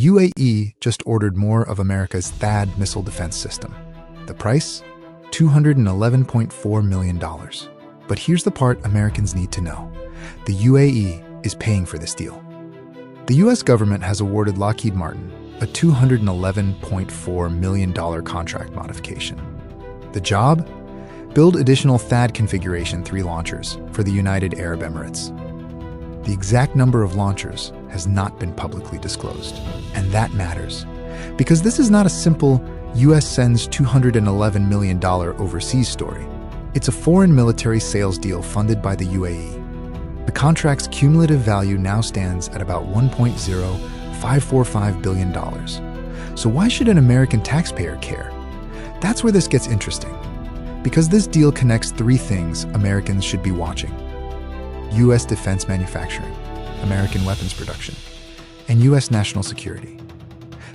the UAE just ordered more of America's THAAD missile defense system. The price? $211.4 million. But here's the part Americans need to know. The UAE is paying for this deal. The US government has awarded Lockheed Martin a $211.4 million contract modification. The job? Build additional THAAD Configuration 3 launchers for the United Arab Emirates. The exact number of launchers has not been publicly disclosed, and that matters, because this is not a simple US sends $211 million overseas story. It's a foreign military sales deal funded by the UAE. The contract's cumulative value now stands at about $1.0545 billion. So why should an American taxpayer care? That's where this gets interesting, because this deal connects three things Americans should be watching: U.S. defense manufacturing, American weapons production, and U.S. national security.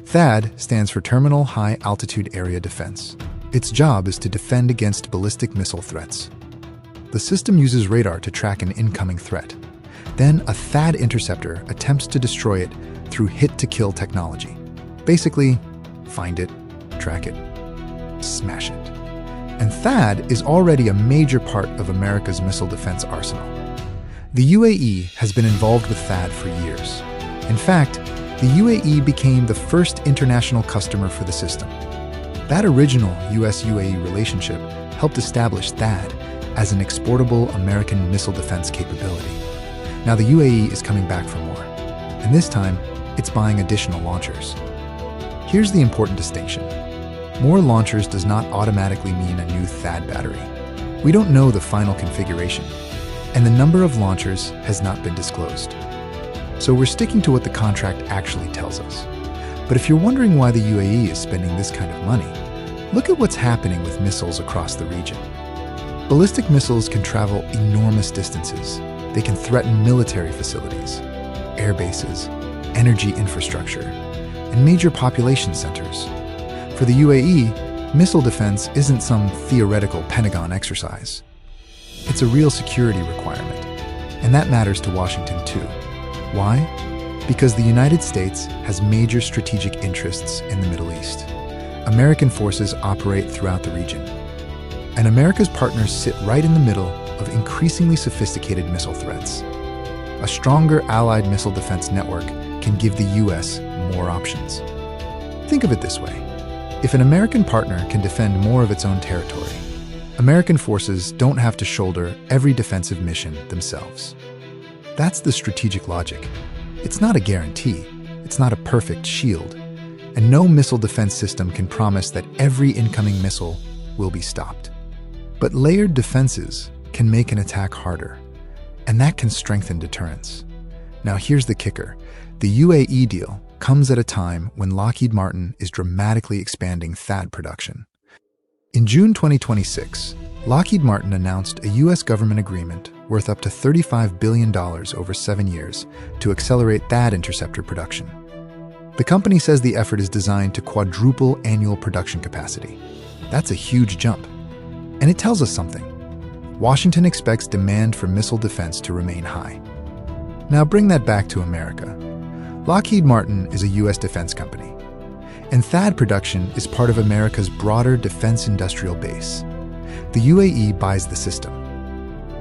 THAAD stands for Terminal High Altitude Area Defense. Its job is to defend against ballistic missile threats. The system uses radar to track an incoming threat. Then a THAAD interceptor attempts to destroy it through hit-to-kill technology. Basically, find it, track it, smash it. And THAAD is already a major part of America's missile defense arsenal. The UAE has been involved with THAAD for years. In fact, the UAE became the first international customer for the system. That original US-UAE relationship helped establish THAAD as an exportable American missile defense capability. Now the UAE is coming back for more, and this time, it's buying additional launchers. Here's the important distinction. More launchers does not automatically mean a new THAAD battery. We don't know the final configuration, and the number of launchers has not been disclosed. So we're sticking to what the contract actually tells us. But if you're wondering why the UAE is spending this kind of money, look at what's happening with missiles across the region. Ballistic missiles can travel enormous distances. They can threaten military facilities, air bases, energy infrastructure, and major population centers. For the UAE, missile defense isn't some theoretical Pentagon exercise. It's a real security requirement, and that matters to Washington too. Why? Because the United States has major strategic interests in the Middle East. American forces operate throughout the region, and America's partners sit right in the middle of increasingly sophisticated missile threats. A stronger allied missile defense network can give the US more options. Think of it this way. If an American partner can defend more of its own territory, American forces don't have to shoulder every defensive mission themselves. That's the strategic logic. It's not a guarantee. It's not a perfect shield. And no missile defense system can promise that every incoming missile will be stopped. But layered defenses can make an attack harder, and that can strengthen deterrence. Now here's the kicker. The UAE deal comes at a time when Lockheed Martin is dramatically expanding THAAD production. In June 2026, Lockheed Martin announced a US government agreement worth up to $35 billion over 7 years to accelerate THAAD interceptor production. The company says the effort is designed to quadruple annual production capacity. That's a huge jump. And it tells us something. Washington expects demand for missile defense to remain high. Now bring that back to America. Lockheed Martin is a US defense company, and THAAD production is part of America's broader defense industrial base. The UAE buys the system.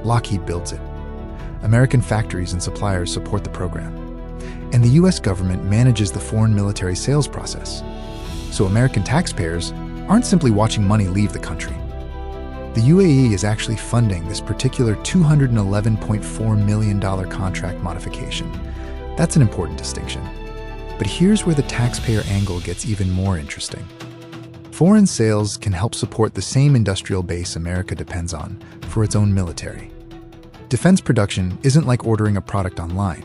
Lockheed builds it. American factories and suppliers support the program. And the US government manages the foreign military sales process. So American taxpayers aren't simply watching money leave the country. The UAE is actually funding this particular $211.4 million contract modification. That's an important distinction. But here's where the taxpayer angle gets even more interesting. Foreign sales can help support the same industrial base America depends on for its own military. Defense production isn't like ordering a product online.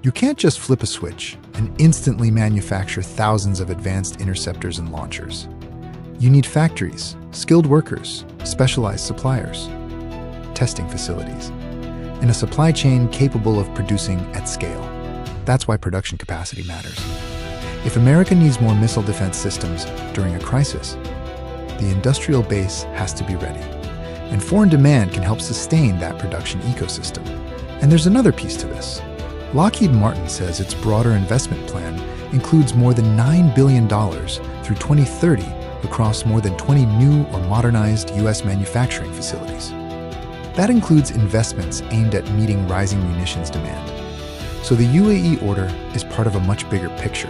You can't just flip a switch and instantly manufacture thousands of advanced interceptors and launchers. You need factories, skilled workers, specialized suppliers, testing facilities, and a supply chain capable of producing at scale. That's why production capacity matters. If America needs more missile defense systems during a crisis, the industrial base has to be ready. And foreign demand can help sustain that production ecosystem. And there's another piece to this. Lockheed Martin says its broader investment plan includes more than $9 billion through 2030 across more than 20 new or modernized U.S. manufacturing facilities. That includes investments aimed at meeting rising munitions demand. So the UAE order is part of a much bigger picture.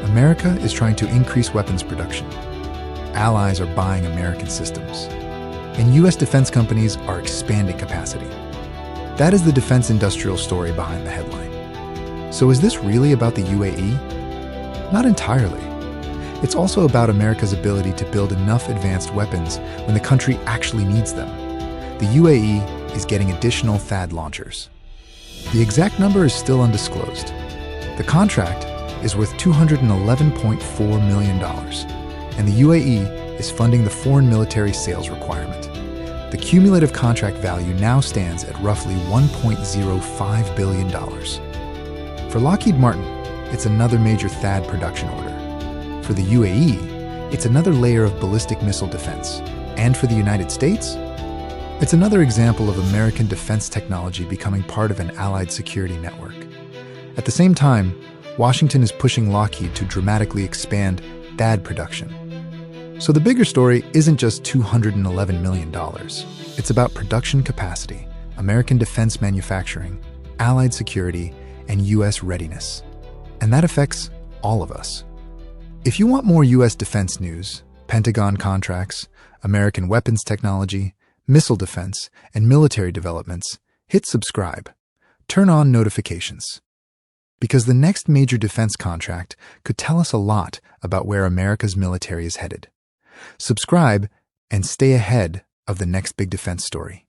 America is trying to increase weapons production. Allies are buying American systems. And U.S. defense companies are expanding capacity. That is the defense industrial story behind the headline. So is this really about the UAE? Not entirely. It's also about America's ability to build enough advanced weapons when the country actually needs them. The UAE is getting additional THAAD launchers. The exact number is still undisclosed. The contract is worth $211.4 million, and the UAE is funding the foreign military sales requirement. The cumulative contract value now stands at roughly $1.05 billion. For Lockheed Martin, it's another major THAAD production order. For the UAE, it's another layer of ballistic missile defense. And for the United States, it's another example of American defense technology becoming part of an allied security network. At the same time, Washington is pushing Lockheed to dramatically expand THAAD production. So the bigger story isn't just $211 million. It's about production capacity, American defense manufacturing, allied security, and U.S. readiness. And that affects all of us. If you want more U.S. defense news, Pentagon contracts, American weapons technology, missile defense, and military developments, hit subscribe. Turn on notifications. Because the next major defense contract could tell us a lot about where America's military is headed. Subscribe and stay ahead of the next big defense story.